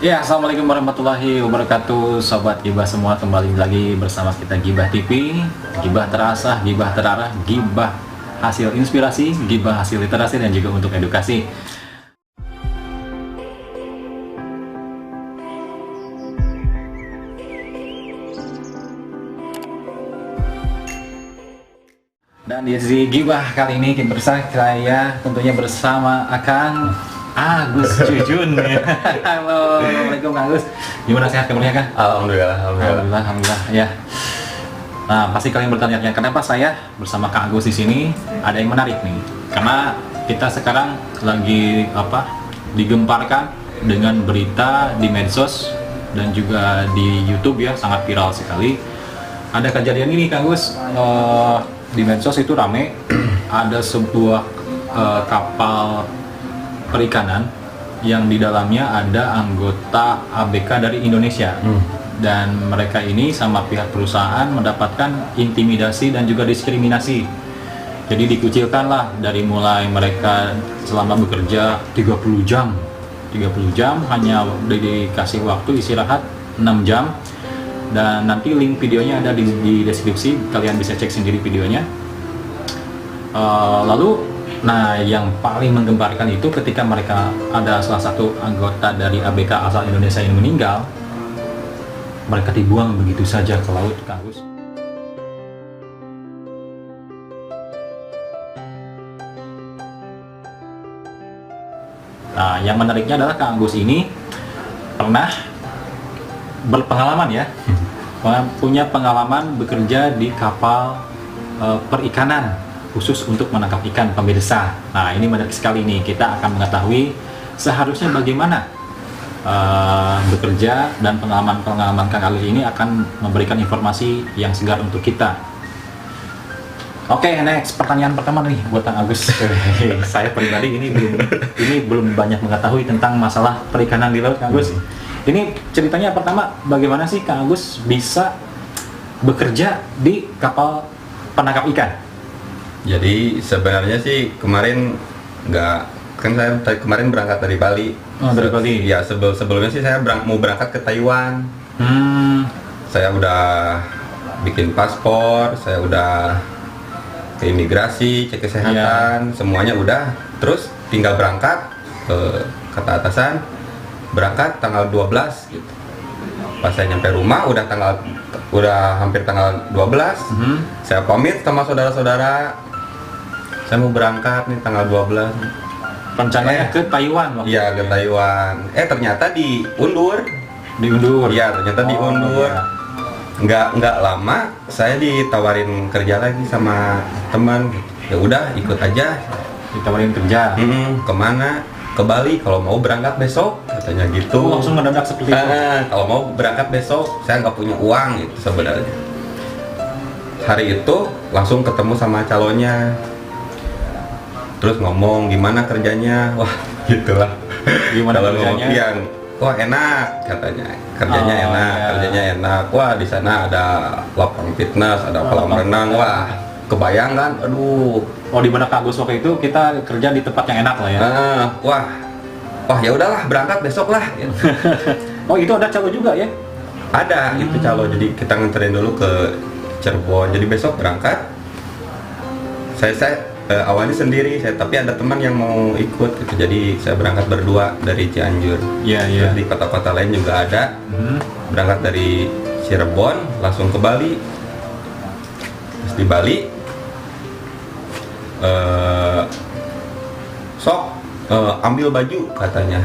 Ya, assalamualaikum warahmatullahi wabarakatuh, sobat Gibah semua, kembali lagi bersama kita Gibah TV, Gibah terasa, Gibah terarah, Gibah hasil inspirasi, Gibah hasil literasi dan juga untuk edukasi. Dan di sisi Gibah kali ini saya tentunya bersama Akang Agus Jujun. Halo, assalamualaikum Kang Agus. Gimana, sehat kemudian Kang? Alhamdulillah. Ya. Nah, pasti kalian bertanya-tanya kenapa saya bersama Kang Agus di sini. Ada yang menarik nih, karena kita sekarang lagi digemparkan dengan berita di medsos dan juga di YouTube ya, sangat viral sekali. Ada kejadian ini Kang Agus, di medsos itu rame. Ada sebuah kapal perikanan yang di dalamnya ada anggota ABK dari Indonesia, dan mereka ini sama pihak perusahaan mendapatkan intimidasi dan juga diskriminasi. Jadi dikucilkan lah, dari mulai mereka selama bekerja 30 jam hanya dikasih waktu istirahat 6 jam, dan nanti link videonya ada di deskripsi, kalian bisa cek sendiri videonya. Nah, yang paling menggemparkan itu ketika mereka ada salah satu anggota dari ABK asal Indonesia yang meninggal, mereka dibuang begitu saja ke laut, Kang Agus. Nah, yang menariknya adalah Kang Agus ini pernah berpengalaman ya, punya pengalaman bekerja di kapal perikanan khusus untuk menangkap ikan pemirsa. Nah, ini menarik sekali nih, kita akan mengetahui seharusnya bagaimana bekerja, dan pengalaman Kang Agus ini akan memberikan informasi yang segar untuk kita. Oke, next, pertanyaan pertama nih buat Kang Agus. Saya pribadi ini belum banyak mengetahui tentang masalah perikanan di laut, Kang Agus. Ini ceritanya pertama, bagaimana sih Kang Agus bisa bekerja di kapal penangkap ikan? Jadi sebenarnya sih kemarin saya kemarin berangkat dari Bali. Dari Bali. Ya, sebelumnya sih saya mau berangkat ke Taiwan. Saya udah bikin paspor, saya udah ke imigrasi, cek kesehatan, semuanya udah. Terus tinggal berangkat, kata atasan berangkat tanggal 12 gitu. Pas saya nyampe rumah udah hampir tanggal 12. Saya pamit sama saudara-saudara, saya mau berangkat nih tanggal 12. Rencananya ke Taiwan waktu Iya, ke Taiwan. Ternyata diundur. Iya, ternyata diundur. Iya. Nggak lama saya ditawarin kerja lagi sama teman. Ya udah, ikut aja. Ditawarin kerja. Kemana? Ke Bali. Kalau mau berangkat besok, katanya gitu. Langsung mendadak seperti itu. Kalau mau berangkat besok, saya nggak punya uang gitu sebenarnya. Hari itu langsung ketemu sama calonnya. Terus ngomong gimana kerjanya, wah gitulah. Gimana kalau kerjanya? Yang, wah enak katanya, kerjanya kerjanya enak. Wah di sana ada lapang fitness, ada kolam renang, wah kebayang kan, aduh. Oh, di mana Kang Agus waktu itu kita kerja di tempat yang enak lah ya? Wah ya udahlah, berangkat besok lah. Gitu. Oh, itu ada calo juga ya? Ada, itu calo. Jadi kita nganterin dulu ke Cirebon. Jadi besok berangkat. Saya awalnya sendiri, tapi ada teman yang mau ikut gitu. Jadi saya berangkat berdua dari Cianjur. Iya. Terus di kota-kota lain juga ada. Berangkat dari Cirebon langsung ke Bali. Terus di Bali ambil baju katanya,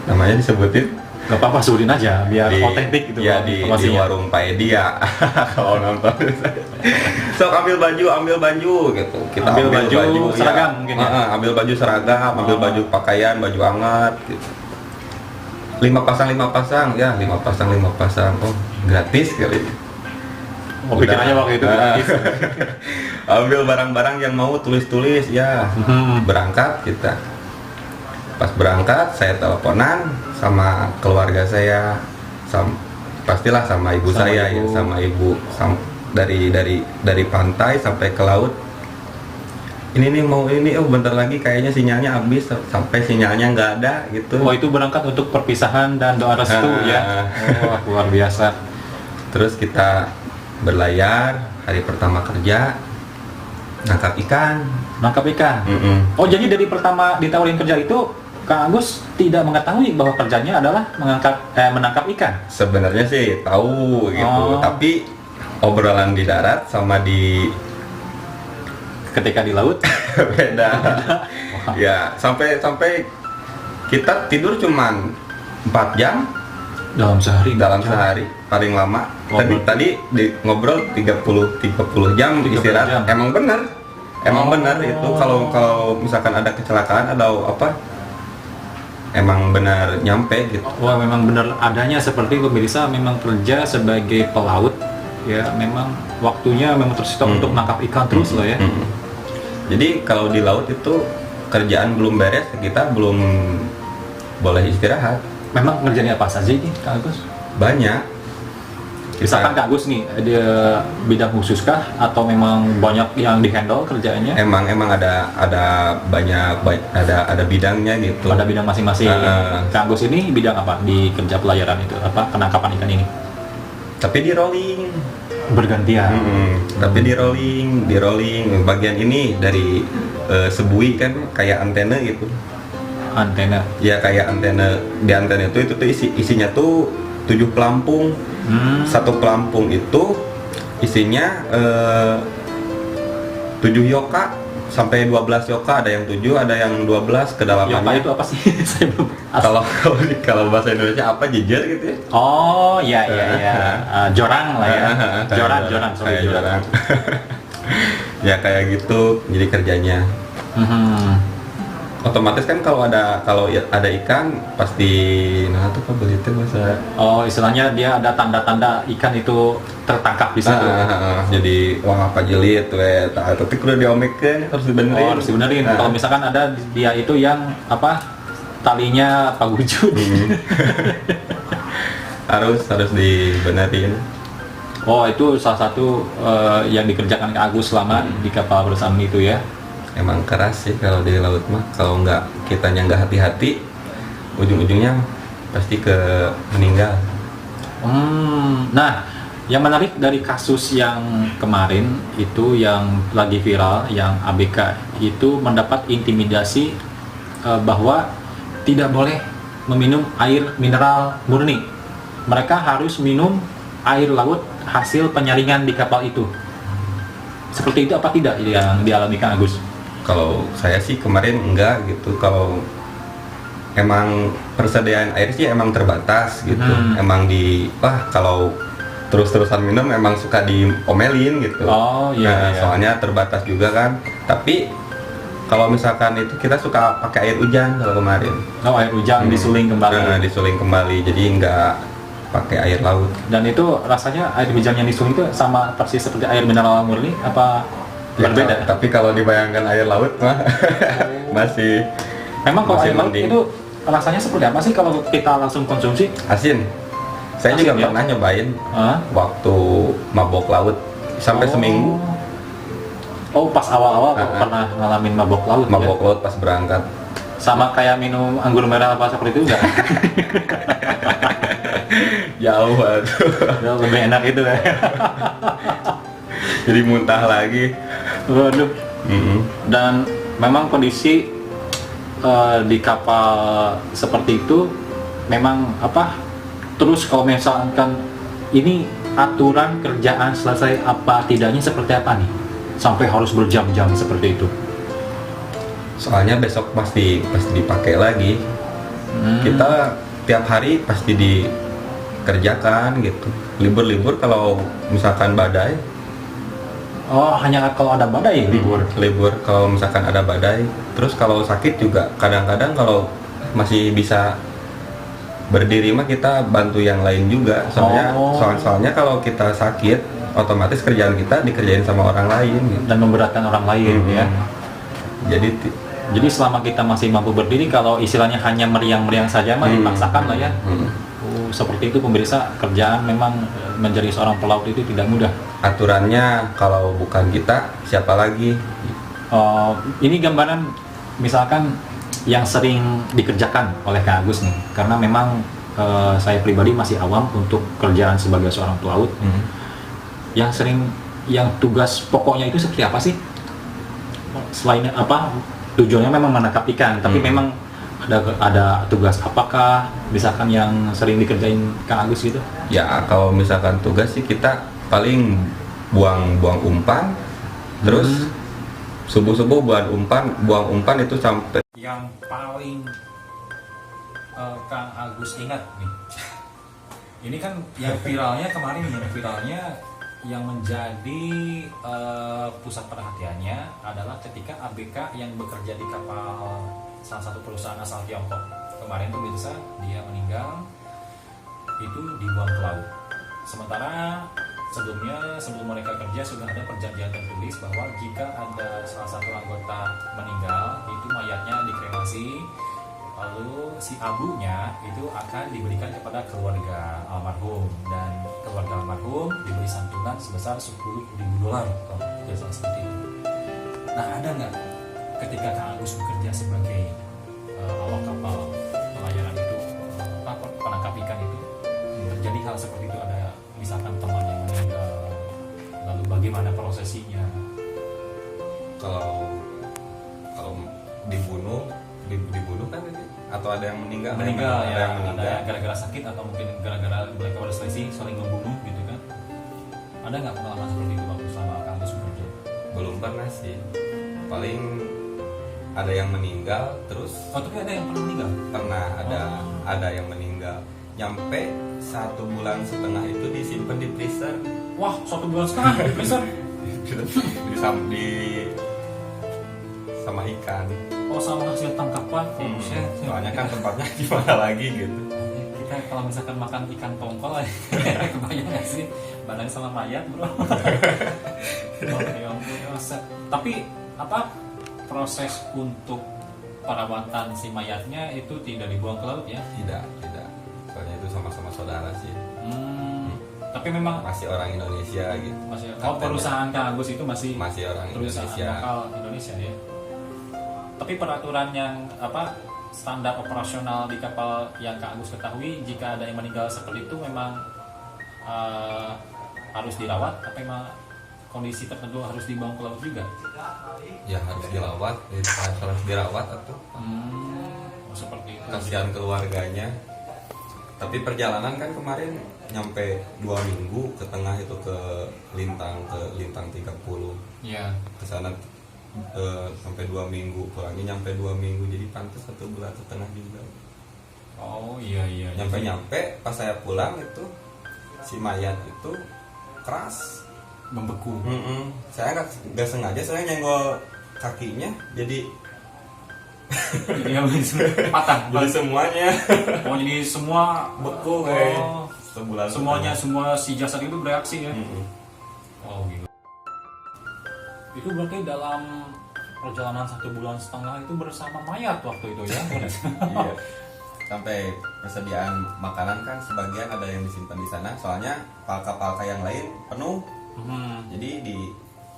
namanya disebutin. Gak apa-apa, sebutin aja biar otentik gitu. Ya, di warung Pak Edi ya. Kalau nonton. Sok ambil baju gitu. Kita ambil baju seragam mungkin ya. Ambil baju seragam, ambil baju pakaian, baju hangat gitu. 5 pasang ya, 5 pasang. Oh, gratis kali. Oh, pikirannya waktu itu gratis. Ambil barang-barang yang mau, tulis-tulis ya. Berangkat kita. Pas berangkat saya teleponan sama keluarga saya, pastilah sama ibu saya. Ya, sama ibu dari pantai sampai ke laut ini nih mau ini, oh bentar lagi kayaknya sinyalnya habis, sampai sinyalnya nggak ada gitu. Oh, itu berangkat untuk perpisahan dan doa restu ya. Oh, luar biasa. Terus kita berlayar, hari pertama kerja, nangkap ikan. Oh, jadi dari pertama ditawarin kerja itu Kang Agus tidak mengetahui bahwa kerjanya adalah menangkap ikan? Sebenarnya sih tahu gitu, tapi obrolan di darat sama di ketika di laut beda. Ya, sampai kita tidur cuman 4 jam dalam sehari paling lama. Tadi ngobrol 30 jam istirahat. Emang benar itu kalau misalkan ada kecelakaan atau apa, emang benar nyampe gitu. Wah, memang benar adanya seperti itu pemirsa. Memang kerja sebagai pelaut ya, memang waktunya memang tersita untuk nangkap ikan terus loh ya. Jadi kalau di laut itu kerjaan belum beres, kita belum boleh istirahat. Memang ngerjain apa saja ini Kang Agus? Banyak. Misalkan Kang Agus nih, ada bidang khusus kah atau memang banyak yang dihandle kerjaannya? Emang ada banyak ada bidangnya gitu. Ada bidang masing-masing. Kang Agus ini bidang apa di kerja pelayaran itu? Apa penangkapan ikan ini? Tapi di rolling. Bergantian. Tapi di rolling bagian ini dari sebui kan kayak antena gitu. Antena. Ya kayak antena. Di antena itu isinya tuh 7 pelampung. Satu pelampung itu isinya 7 yoka sampai 12 yoka, ada yang 7, ada yang 12 kedalamannya. Yoka itu apa sih? Saya belum. Kalau bahasa Indonesia apa, jejer gitu ya? Oh, iya. Jorang lah ya. Jorang. Ya kayak gitu. Jadi kerjanya. Otomatis kan kalau ada ikan pasti tuh apa itu bahasa. Oh, istilahnya dia ada tanda-tanda ikan itu tertangkap di situ. Jadi apa jelit tapi kudu diomekeun, harus dibenerin. Oh, harus dibenerin. Kalau misalkan ada dia itu yang apa, talinya pagujud. harus dibenerin. Oh, itu salah satu yang dikerjakan Kak Agus selama di kapal bersama itu ya. Emang keras sih kalau di laut mah, kalau kitanya nggak hati-hati, ujung-ujungnya pasti ke meninggal. Nah, yang menarik dari kasus yang kemarin itu yang lagi viral, yang ABK itu mendapat intimidasi bahwa tidak boleh meminum air mineral murni. Mereka harus minum air laut hasil penyaringan di kapal itu. Seperti itu apa tidak yang dialami Kang Agus? Kalau saya sih kemarin enggak gitu. Kalau emang persediaan air sih emang terbatas gitu. Emang kalau terus-terusan minum emang suka diomelin gitu. Oh iya. Soalnya terbatas juga kan. Tapi kalau misalkan itu kita suka pakai air hujan kalau kemarin. Oh, air hujan disuling kembali. Disuling kembali. Jadi enggak pakai air laut. Dan itu rasanya air hujan yang disuling itu sama persis seperti air mineral murni apa berbeda? Tapi kalau dibayangkan air laut mah masih. Memang kalau air laut itu rasanya seperti apa sih kalau kita langsung konsumsi? Asin. Saya juga pernah nyobain waktu mabok laut sampai seminggu. Oh, pas awal-awal pernah ngalamin mabok laut. Mabok laut pas berangkat. Sama kayak minum anggur merah apa seperti itu enggak? Jauh tuh. Lebih enak itu ya. Jadi muntah lagi. Waduh. Dan memang kondisi di kapal seperti itu memang terus kalau misalkan ini aturan kerjaan selesai apa tidaknya seperti apa nih sampai harus berjam-jam seperti itu? Soalnya besok pasti dipakai lagi. Kita tiap hari pasti dikerjakan gitu. Libur kalau misalkan badai. Oh, hanya kalau ada badai libur kalau misalkan ada badai. Terus kalau sakit juga kadang-kadang kalau masih bisa berdiri mah kita bantu yang lain juga. Soalnya kalau kita sakit otomatis kerjaan kita dikerjain sama orang lain gitu. Dan memberatkan orang lain ya. Jadi selama kita masih mampu berdiri, kalau istilahnya hanya meriang-meriang saja mah dipaksakan lah ya. Seperti itu pemirsa, kerjaan memang menjadi seorang pelaut itu tidak mudah. Aturannya kalau bukan kita siapa lagi? Ini gambaran misalkan yang sering dikerjakan oleh Kang Agus nih, karena memang saya pribadi masih awam untuk kerjaan sebagai seorang pelaut. Yang sering, yang tugas pokoknya itu seperti apa sih? Selain apa? Tujuannya memang menangkap ikan, tapi memang ada tugas apakah misalkan yang sering dikerjain Kang Agus gitu? Ya kalau misalkan tugas sih kita paling buang umpan, terus subuh buang umpan itu sampai. Yang paling Kang Agus ingat nih, ini kan yang viralnya kemarin, yang menjadi pusat perhatiannya adalah ketika ABK yang bekerja di kapal salah satu perusahaan asal Tiongkok kemarin tuh bisa dia meninggal, itu dibuang ke laut. Sementara sebelum mereka kerja sudah ada perjanjian tertulis bahwa jika ada salah satu anggota meninggal, itu mayatnya dikremasi, lalu si abunya itu akan diberikan kepada keluarga almarhum, dan keluarga almarhum diberi santunan sebesar $10.000 kalau tidak salah seperti itu. Nah, ada nggak ketika Kang Agus bekerja sebagai awak kapal pelayaran itu, penangkap ikan itu, terjadi hal seperti itu, ada misalkan teman yang meninggal, lalu bagaimana prosesinya? Kalau dibunuh kan ini? Atau ada yang meninggal ya, ada gara-gara sakit atau mungkin gara-gara mereka berselisih saling membunuh gitu kan? Ada nggak pengalaman seperti itu waktu sama Kang Agus bekerja? Belum pernah sih, paling ada yang meninggal terus. Tapi ada yang pernah meninggal? Pernah ada yang meninggal, nyampe 1,5 bulan itu disimpan di freezer. Wah, 1,5 bulan di freezer? sama ikan. Oh, sama hasil tangkapan. Soalnya kan tempatnya di mana lagi gitu. Kita kalau misalkan makan ikan tongkol kebayang nggak sih badannya sama mayat, bro? Tapi apa proses untuk perawatan si mayatnya itu tidak dibuang ke laut ya? Tidak. Soalnya itu sama-sama saudara sih. Tapi memang masih orang Indonesia gitu. Perusahaan Kang Agus itu masih orang perusahaan Indonesia. Lokal Indonesia ya. Tapi peraturan yang standar operasional di kapal yang Kang Agus ketahui, jika ada yang meninggal seperti itu memang harus dirawat atau memang kondisi tertentu harus dibawa ke laut juga? Ya harus dirawat atau seperti itu. Kasihan keluarganya. Tapi perjalanan kan kemarin nyampe 2 minggu ke tengah itu ke Lintang 30. Iya. Ke sana sampai 2 minggu, pulangnya nyampe 2 minggu, jadi pantas 1,5 bulan juga. Oh iya. Nyampe pas saya pulang itu si mayat itu keras, membeku. Saya nggak sengaja, saya nyenggol kakinya, jadi patah. Jadi semuanya. Oh, jadi semua beku sebulan. Semua si jasad itu bereaksi ya. Oh gitu. Itu berarti dalam perjalanan 1,5 bulan itu bersama mayat waktu itu ya? Iya. Sampai persediaan makanan kan sebagian ada yang disimpan di sana. Soalnya palka-palka yang lain penuh. Jadi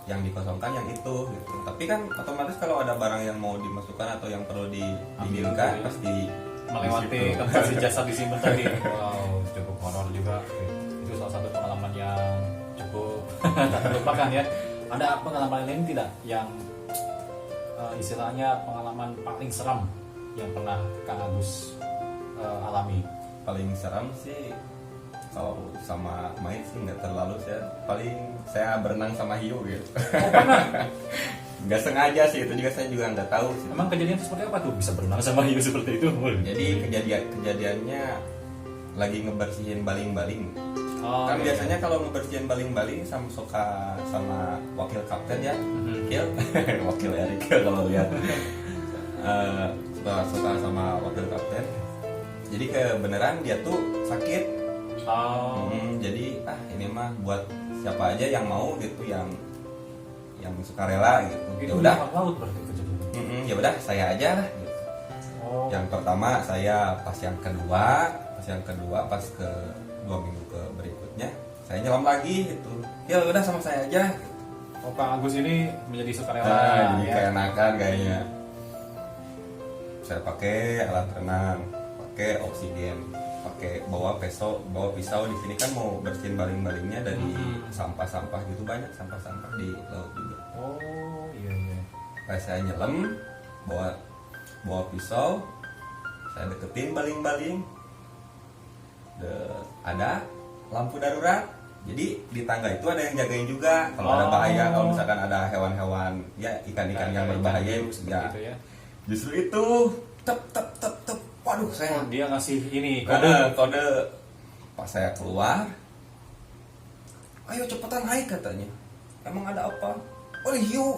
yang dikosongkan yang itu gitu. Tapi kan otomatis kalau ada barang yang mau dimasukkan atau yang perlu didinginkan pasti melewati tempat si jasad disimpan tadi. Wow, cukup horor juga. Itu salah satu pengalaman yang cukup tak terlupakan ya. Ada pengalaman lain tidak yang istilahnya pengalaman paling seram yang pernah Kang Agus alami? Paling seram sih kalau sama main sih nggak terlalu, saya berenang sama hiu gitu. Nggak sengaja sih, itu juga saya nggak tahu sih. Emang kejadian seperti apa tuh bisa berenang sama hiu seperti itu? Jadi kejadiannya lagi ngebersihin baling-baling. Kan biasanya kalau ngebersihin baling-baling sama wakil kapten ya, wakil Erik kalau lihat suka sama wakil kapten. Jadi kebenaran dia tuh sakit. Jadi ini mah buat siapa aja yang mau gitu, yang sukarela gitu. Ya udah. Ya udah saya aja lah. Gitu. Yang pertama saya, pas yang kedua pas ke 2 minggu ke berikutnya saya nyelam lagi gitu. Ya udah sama saya aja. Gitu. Oh, Kang Agus ini menjadi sukarela. Jadi ya? keenakan kayaknya. Saya pakai alat renang, pakai oksigen, pakai bawa pisau di sini kan mau bersihin baling-balingnya dari sampah-sampah gitu, banyak sampah-sampah di laut juga. Oh iya. Pas saya nyelam, bawa pisau, saya deketin baling-baling. Ada lampu darurat, jadi di tangga itu ada yang jagain juga kalau ada bahaya, kalau misalkan ada hewan-hewan ya ikan-ikan yang berbahaya ya. Gitu ya. Justru itu tep. Waduh, saya dia ngasih ini kode pas saya keluar, ayo cepetan naik katanya. Emang ada apa? Oh hiu,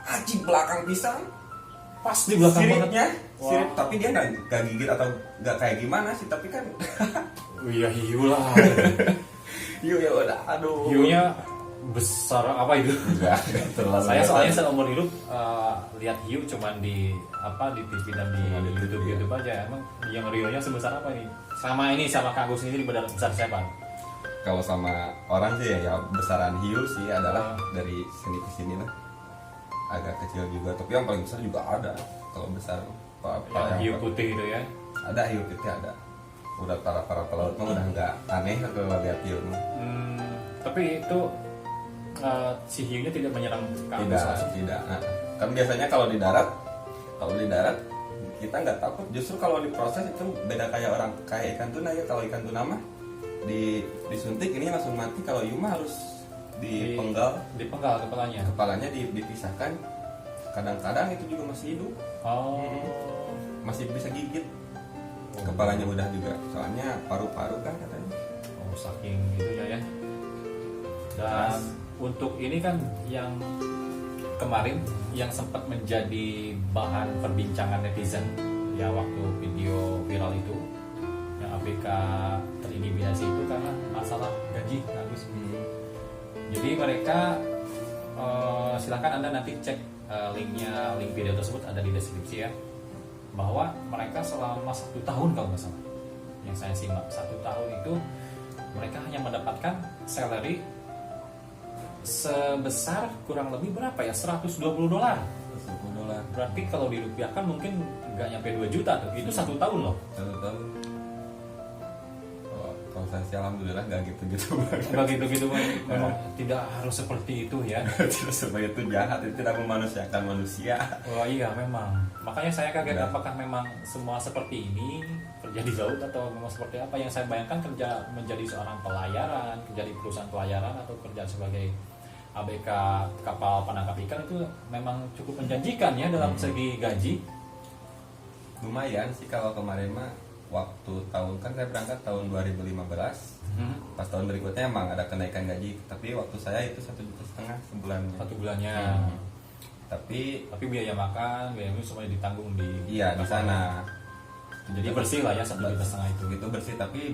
aji belakang pisang. Pas di belakang siripnya, wow. Sirip, tapi dia nggak gigit atau nggak kayak gimana sih, tapi kan iya hiu lah. hiu ya udah, aduh. Hiunya besar apa itu? Enggak terlalu. Saya soalnya seumur hidup lihat hiu cuman di TV dan di YouTube aja. Emang yang realnya sebesar apa ini? Sama Kang Agus ini besar siapa? Kalau sama orang sih ya besaran hiu sih adalah dari sini ke sini lah. Agak kecil juga, tapi yang paling besar juga ada. Kalau besar yang hiu putih itu ya? Ada hiu putih ada. Udah para pelaut mah udah nggak aneh kalau lihat hiu. Tapi itu si hiunya tidak menyerang Kang Agus langsung? Tidak. Kan biasanya kalau di darat kita nggak takut. Justru kalau diproses itu beda kayak ikan tuna ya. Kalau ikan tuna mah disuntik ini langsung mati. Kalau hiu mah harus dipenggal kepalanya dipisahkan. Kadang-kadang itu juga masih hidup. Masih bisa gigit. Kepalanya udah juga, soalnya paru-paru kan katanya. Saking itunya ya. Dan untuk ini kan yang kemarin yang sempat menjadi bahan perbincangan netizen ya waktu video viral itu yang ABK terintimidasi itu karena masalah gaji Agus. Jadi mereka silakan Anda nanti cek link video tersebut ada di deskripsi ya, bahwa mereka selama 1 tahun kalau nggak salah yang saya simak 1 tahun itu mereka hanya mendapatkan salary sebesar kurang lebih berapa ya, $120. Berarti kalau dirupiahkan mungkin nggak nyampe 2 juta tuh. Itu 1 tahun loh. 1 tahun. Kalau saya sih alhamdulillah nggak gitu-gitu. Nggak gitu-gitu, memang tidak harus seperti itu ya. Tidak seperti itu, jahat, itu tidak memanusiakan manusia. Oh iya memang. Makanya saya kaget apakah memang semua seperti ini kerja di laut atau memang seperti apa. Yang saya bayangkan kerja menjadi seorang pelayaran, kerja di perusahaan pelayaran atau kerja sebagai ABK kapal penangkap ikan itu memang cukup menjanjikan ya dalam segi gaji. Lumayan sih kalau kemarin mah waktu tahun kan saya berangkat tahun 2015. Pas tahun berikutnya emang ada kenaikan gaji, tapi waktu saya itu 1,5 juta sebulannya. 1 bulannya. Tapi biaya makan, biaya minum semuanya ditanggung di sana. Jadi bersih lah ya 1,5 juta itu. Itu bersih, tapi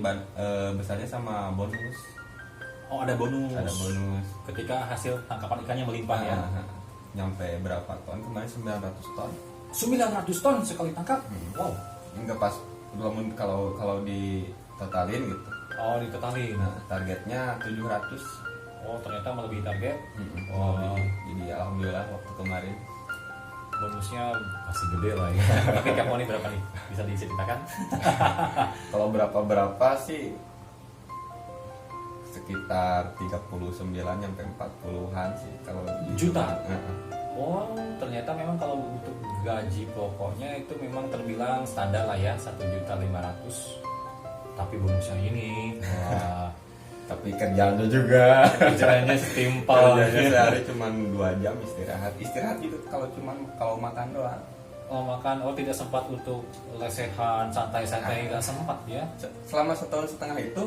besarnya sama bonus. Oh ada bonus. Ada bonus. Ketika hasil tangkapan ikannya melimpah ya. Nyampe berapa ton? Kemarin 900 ton. 900 ton sekali tangkap. Wow. Enggak pas belum kalau ditotalin gitu. Oh ditotalin. Nah, targetnya 700. Oh ternyata melebihi target. Jadi alhamdulillah waktu kemarin bonusnya masih gede lah ya. Tapi kamu ini berapa nih? Bisa diceritakan? Kalau berapa sih sekitar 39 sampai 40-an sih kalau juta. Oh ternyata memang kalau untuk gaji pokoknya itu memang terbilang standar lah ya 1.500.000. Tapi bonusnya ini tapi kerjaannya juga kerjaannya setimpal. Sehari cuma 2 jam istirahat juga kalau makan doang. Makan tidak sempat untuk lesehan santai-santai, nggak sempat ya. Selama 1,5 tahun itu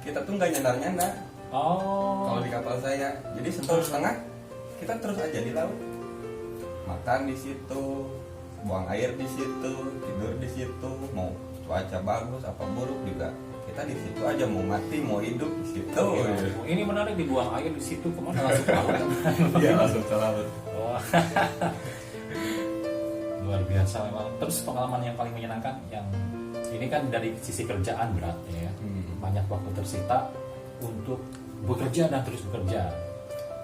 kita tuh nggak nyandar. Kalau di kapal saya jadi 1,5 tahun kita terus aja di laut, makan di situ, buang air di situ, tidur di situ, mau cuaca bagus apa buruk juga kita di situ aja, mau mati mau hidup di situ. Ini menarik, dibuang air di situ, kemana langsung ke laut? Iya langsung ke laut. Luar biasa memang. Terus pengalaman yang paling menyenangkan yang ini kan dari sisi kerjaan beratnya ya, banyak waktu tersita untuk bekerja dan terus bekerja.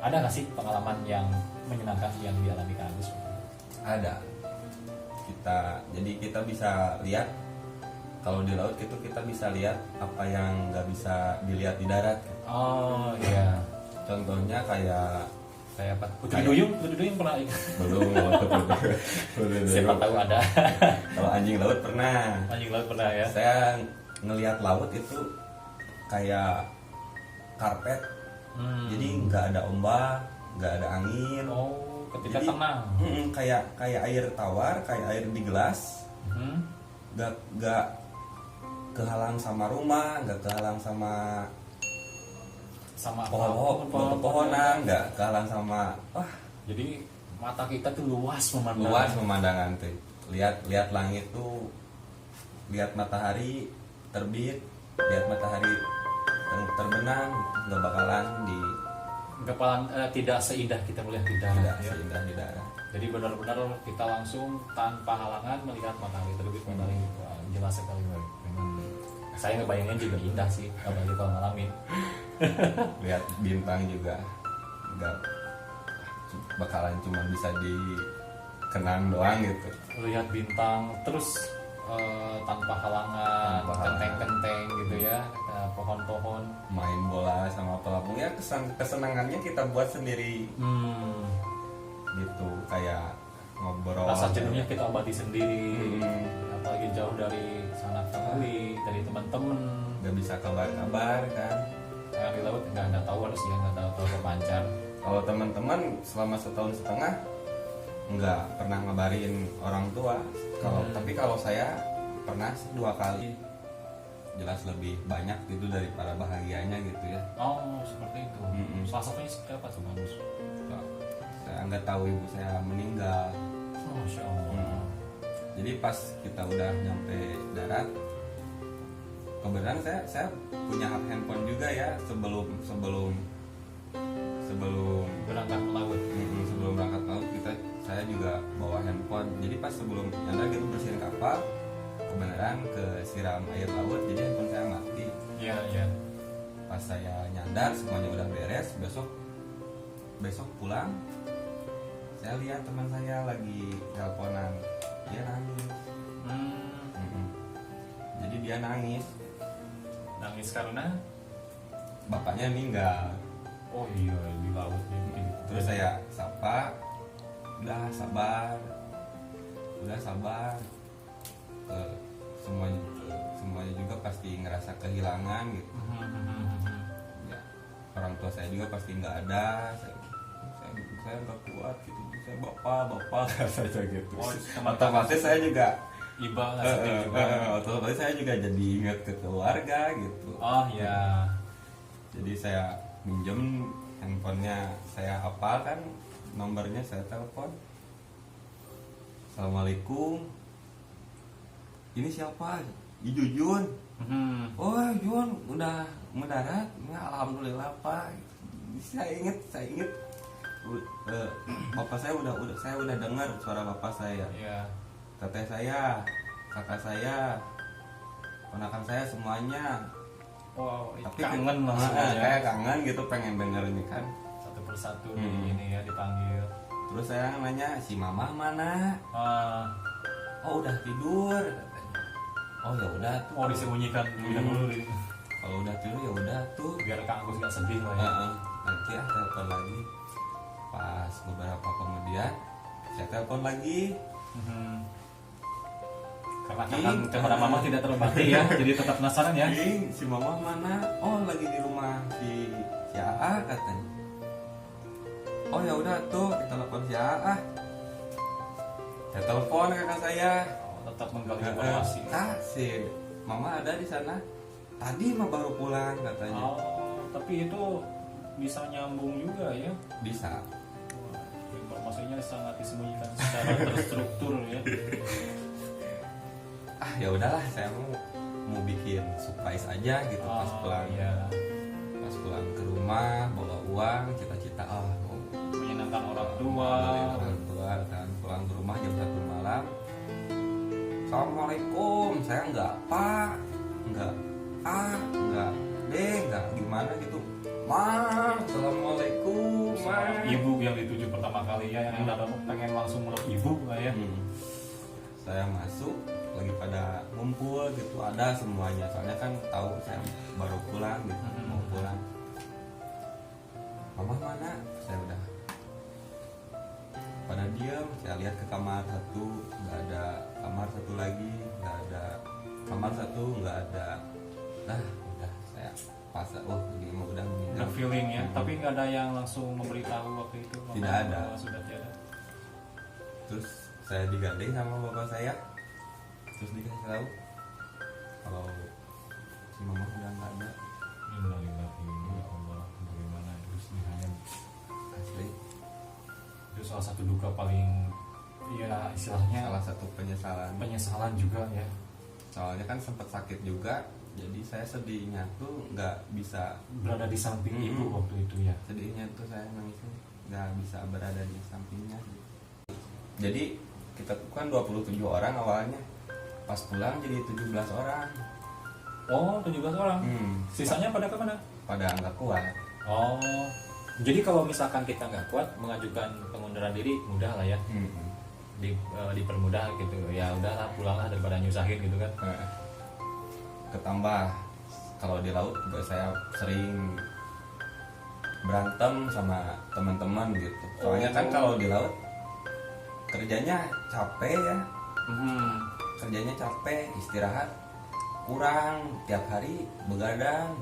Ada nggak sih pengalaman yang menyenangkan yang dialami Kang Agus? Ada. Jadi kita bisa lihat kalau di laut itu kita bisa lihat apa yang nggak bisa dilihat di darat. Oh iya. Contohnya kayak apa? Putri Duyung pernah ikut? Belum. Siapa tahu ada. Kalau anjing laut pernah. Anjing laut pernah ya. Saya ngelihat laut itu kayak karpet. Jadi nggak ada ombak, nggak ada angin. Oh, ketika jadi, tenang. Kayak air tawar, kayak air di gelas. Nggak kehalang sama rumah, nggak kehalang sama pohon-pohonan, nggak kehalang sama jadi mata kita tuh luas pemandangan tuh. Lihat langit tuh, lihat matahari terbit, lihat matahari terbenam, nggak bakalan tidak seindah kita melihat di darat. Seindah di darat. Jadi benar-benar kita langsung tanpa halangan melihat matahari terbit, matahari jelas sekali. Memang saya ngebayangin juga indah sih, apalagi kalau ngalamin. Lihat bintang juga nggak bakalan cuma bisa dikenang doang gitu. Lihat bintang terus tanpa halangan, kenteng-kenteng gitu ya, pohon-pohon, main bola sama pelampung ya, kesenangannya kita buat sendiri. Gitu, kayak ngobrol. Rasa jenuhnya kita obati sendiri. Apalagi jauh dari sanak famili, dari teman-teman. Nggak bisa kabar-kabar kan. Yang di laut nggak ada tower sih, nggak ada tower pemancar. Kalau teman-teman selama setahun setengah nggak pernah ngabarin orang tua. Tapi kalau saya pernah 2 kali, jelas lebih banyak gitu daripada bahagianya gitu ya. Oh, seperti itu. Salah satunya seperti apa tuh, Bagus? Saya nggak tahu ibu saya meninggal. Masya Allah. Jadi pas kita udah nyampe darat, kebetulan saya punya handphone juga ya sebelum berangkat melaut. Sebelum berangkat laut saya juga bawa handphone. Jadi pas sebelum nyandar gitu bersihin kapal, kebenaran kesiram air laut, jadi handphone saya mati. Iya. Pas saya nyandar semuanya udah beres, besok pulang, saya lihat teman saya lagi teleponan, dia nangis. Jadi dia nangis karena bapaknya meninggal. Oh iya, di laut gitu. Terus saya sapa, udah sabar, semuanya juga pasti ngerasa kehilangan gitu. Ya, orang tua saya juga pasti nggak ada. Saya nggak kuat gitu, saya bapak saja gitu. Otomatis saya juga otomatis saya juga jadi ingat ke keluarga gitu. Oh ya. Jadi saya minjem handphonenya, saya hafal kan nomornya, saya telepon. Assalamualaikum. Ini siapa? Jun. Oh Jun, udah mendarat? Ya, alhamdulillah Pak. Saya inget. Bapak saya udah dengar suara bapak saya. Iya. Teteh saya, kakak saya, ponakan saya semuanya. Wow, tapi kangen maksudnya. Kayak kangen gitu, pengen dengerin kan. Satu persatu ini ya dipanggil. Terus saya nanya, si mama mana? Oh udah tidur katanya. Oh ya udah tuh. Oh disembunyikan dulu. Kalau udah tidur ya udah tuh. Biar Kang Agus nggak sedih lah ya. Nanti telepon lagi. Pas beberapa kemudian saya telepon lagi. Karena telepon mama tidak terbati ya, jadi tetap penasaran ya. Si mama mana? Oh lagi di rumah si AA katanya. Oh ya udah tuh, kita telepon si AA. Saya telepon kakak saya. Tetap menggali informasi. Si mama ada di sana. Tadi mah baru pulang katanya. Oh, tapi itu bisa nyambung juga ya? Bisa. Informasinya sangat disembunyikan secara terstruktur ya. Ya udahlah, saya mau bikin surprise aja gitu pas pulang. Iya. Pas pulang ke rumah bawa uang, cita-cita mau menyenangkan orang tua kan. Pulang ke rumah jam 1 malam. Assalamualaikum, saya enggak Pak, enggak A, enggak D, enggak gimana gitu. Assalamualaikum, Ma. Ibu yang dituju pertama kali ya, yang datang pengen langsung meluk ibu lah ya. Saya masuk lagi pada ngumpul gitu, ada semuanya. Soalnya kan tahu saya baru pulang gitu, mau pulang. Mama mana? Saya udah pada diam. Saya lihat ke kamar satu, nggak ada. Kamar satu lagi, nggak ada. Kamar satu, nggak ada. Nah, udah saya pasang. Oh, ini emang udah meninggal. Udah feeling ya, tapi nggak ada yang langsung memberitahu waktu itu. Tidak ada. Sudah tiada. Terus saya digandeng sama bapak saya. Terus dikasih tahu kalau si mama udah nggak ada. Innalillahi wa Allah, bagaimana Bismillahirrahmanirrahim. Asli. Itu salah satu duka paling, ya istilahnya Salah satu penyesalan juga ya. Soalnya kan sempat sakit juga, jadi saya sedihnya tuh nggak bisa Berada di samping ibu waktu itu ya. sedihnya tuh saya nangisnya nggak bisa berada di sampingnya. Jadi kita tuh kan 27 orang awalnya, pas pulang jadi 17 orang. Oh, 17 orang. Sisanya pada kemana? Pada nggak kuat. Oh, jadi kalau misalkan kita nggak kuat mengajukan pengunduran diri, mudah lah ya. Dipermudah gitu. Ya udahlah, pulanglah daripada nyusahin gitu kan. Ketambah kalau di laut juga saya sering berantem sama teman-teman gitu. Soalnya kan kalau di laut kerjanya capek ya. Kerjanya capek, istirahat kurang, tiap hari begadang.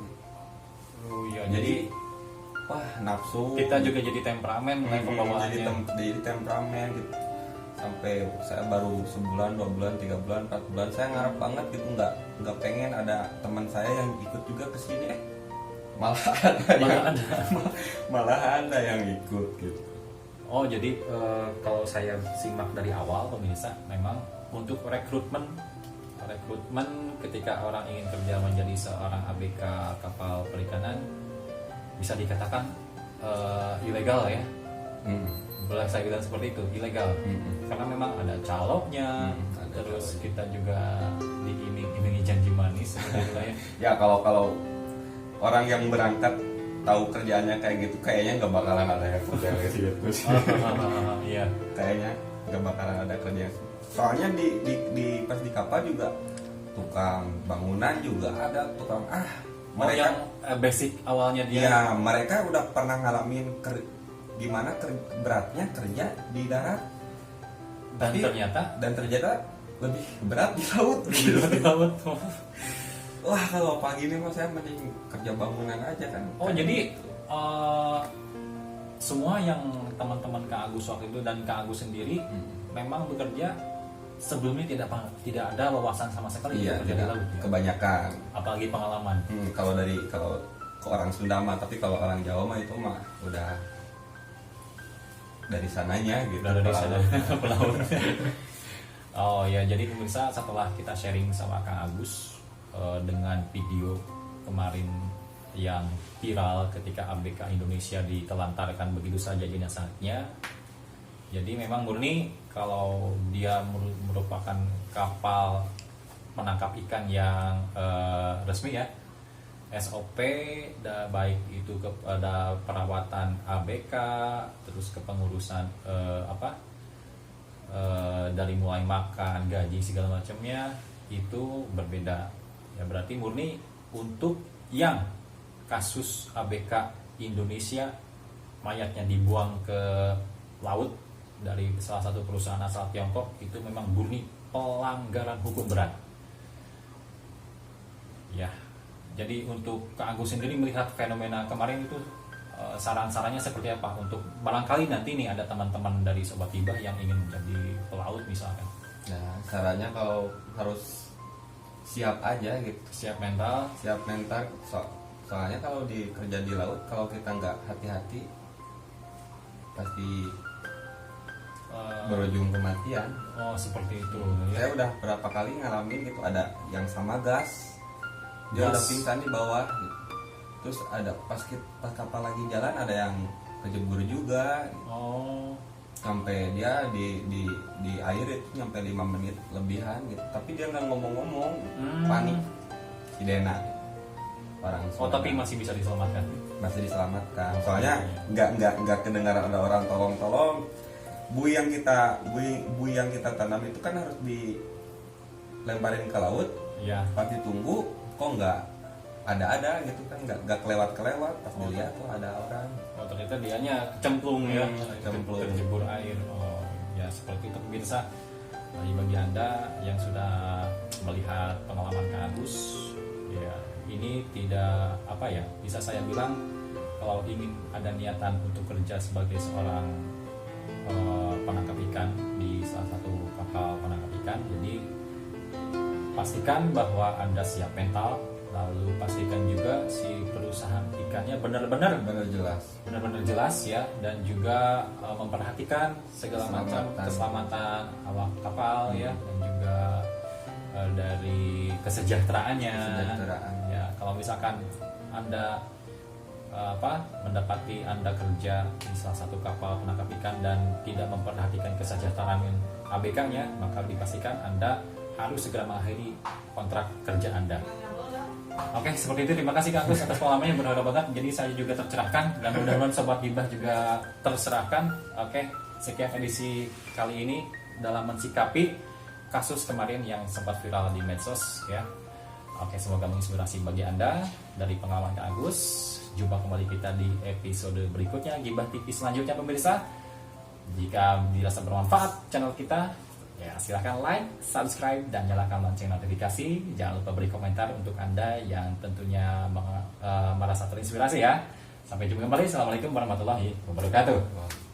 Oh iya, Jadi wah, nafsu. kita juga jadi temperamen lah pembawaannya. Jadi temperamen gitu. Sampai saya baru sebulan, 2 bulan, 3 bulan, 4 bulan saya ngarep banget gitu, nggak pengen ada teman saya yang ikut juga ke sini. Malah ada yang ikut gitu. Oh, jadi kalau saya simak dari awal pemirsa, memang untuk rekrutmen ketika orang ingin kerja menjadi seorang ABK kapal perikanan bisa dikatakan ilegal ya. Boleh saya bilang seperti itu, ilegal. Karena memang ada caloknya, terus kita juga diiming-imingi janji manis seperti itu ya. Ya kalau orang yang berangkat tahu kerjaannya kayak gitu, kayaknya nggak bakalan ada yang kerja kayak gitu sih. Iya. Kayaknya nggak bakalan ada kerja. Soalnya di pas di kapal juga tukang bangunan juga ada, tukang Mereka yang basic awalnya dia. Ya, mereka udah pernah ngalamin gimana beratnya kerja di darat. Dan ternyata lebih berat di laut. Di laut. Wah, kalau pagi ini mah saya mending kerja bangunan aja kan. Oh, jadi semua yang teman-teman Kak Agus waktu itu dan Kak Agus sendiri memang bekerja sebelumnya tidak ada wawasan sama sekali kerja di laut ya? Kebanyakan. Apalagi pengalaman. Kalau ke orang Sunda mah, tapi kalau orang Jawa mah itu mah udah dari sananya gitu. Udah dari sana pelaut. Oh ya, jadi pemirsa, setelah kita sharing sama Kang Agus dengan video kemarin yang viral ketika ABK Indonesia ditelantarkan begitu saja jenazahnya. Jadi memang murni kalau dia merupakan kapal penangkap ikan yang resmi ya, SOP baik itu kepada perawatan ABK, terus kepengurusan dari mulai makan, gaji segala macamnya itu berbeda. Ya berarti murni untuk yang kasus ABK Indonesia mayatnya dibuang ke laut dari salah satu perusahaan asal Tiongkok, itu memang murni pelanggaran hukum berat. Ya, jadi untuk Kak Agus sendiri melihat fenomena kemarin itu saran-sarannya seperti apa untuk barangkali nanti nih ada teman-teman dari Sobat Hibah yang ingin menjadi pelaut misalkan? Nah, caranya kalau harus siap aja gitu, siap mental. Soalnya kalau kerja di laut, kalau kita nggak hati-hati pasti berujung kematian. Oh, seperti itu ya. Saya udah berapa kali ngalamin gitu, ada yang sama gas, dia udah pingsan di bawah gitu. Terus ada pas kapal lagi jalan ada yang kejebur juga gitu. Oh, sampai dia di air itu nyampe 5 menit lebihan gitu, tapi dia nggak ngomong-ngomong. Panik si Dena orang. Oh, tapi masih bisa diselamatkan. masih diselamatkan. Soalnya nggak kedengaran ada orang tolong. Buih yang kita tanam itu kan harus dilemparin ke laut. Iya. Pasti tunggu, kok nggak ada gitu kan, nggak kelewat pas dilihat tuh ada orang. Oh, ternyata dianya kecemplung ya, Kecemplung. terjebur air. Oh ya, seperti itu pemirsa. Bagi anda yang sudah melihat pengalaman Kang Agus, ya ini tidak apa ya, bisa saya bilang kalau ingin ada niatan untuk kerja sebagai seorang penangkap ikan di salah satu kapal penangkap ikan, jadi pastikan bahwa anda siap mental, lalu pastikan juga si perusahaan ikannya benar-benar jelas ya, dan juga memperhatikan segala macam keselamatan awak kapal ya, dan juga dari kesejahteraannya. Ya, kalau misalkan anda mendapati anda kerja di salah satu kapal penangkap ikan dan tidak memperhatikan kesejahteraan ABK-nya, maka dipastikan anda harus segera mengakhiri kontrak kerja anda. Oke, seperti itu. Terima kasih Kang Agus atas pengalamannya, berharga banget. Jadi saya juga tercerahkan dan mudah-mudahan Sobat Gibah juga tercerahkan. Oke, sekian edisi kali ini dalam mensikapi kasus kemarin yang sempat viral di medsos ya. Oke, semoga menginspirasi bagi Anda dari pengalaman Kang Agus. Jumpa kembali kita di episode berikutnya Gibah TV selanjutnya pemirsa. Jika dirasa bermanfaat channel kita, ya silahkan like, subscribe, dan nyalakan lonceng notifikasi. Jangan lupa beri komentar untuk Anda yang tentunya merasa terinspirasi ya. Sampai jumpa kembali. Assalamualaikum warahmatullahi wabarakatuh.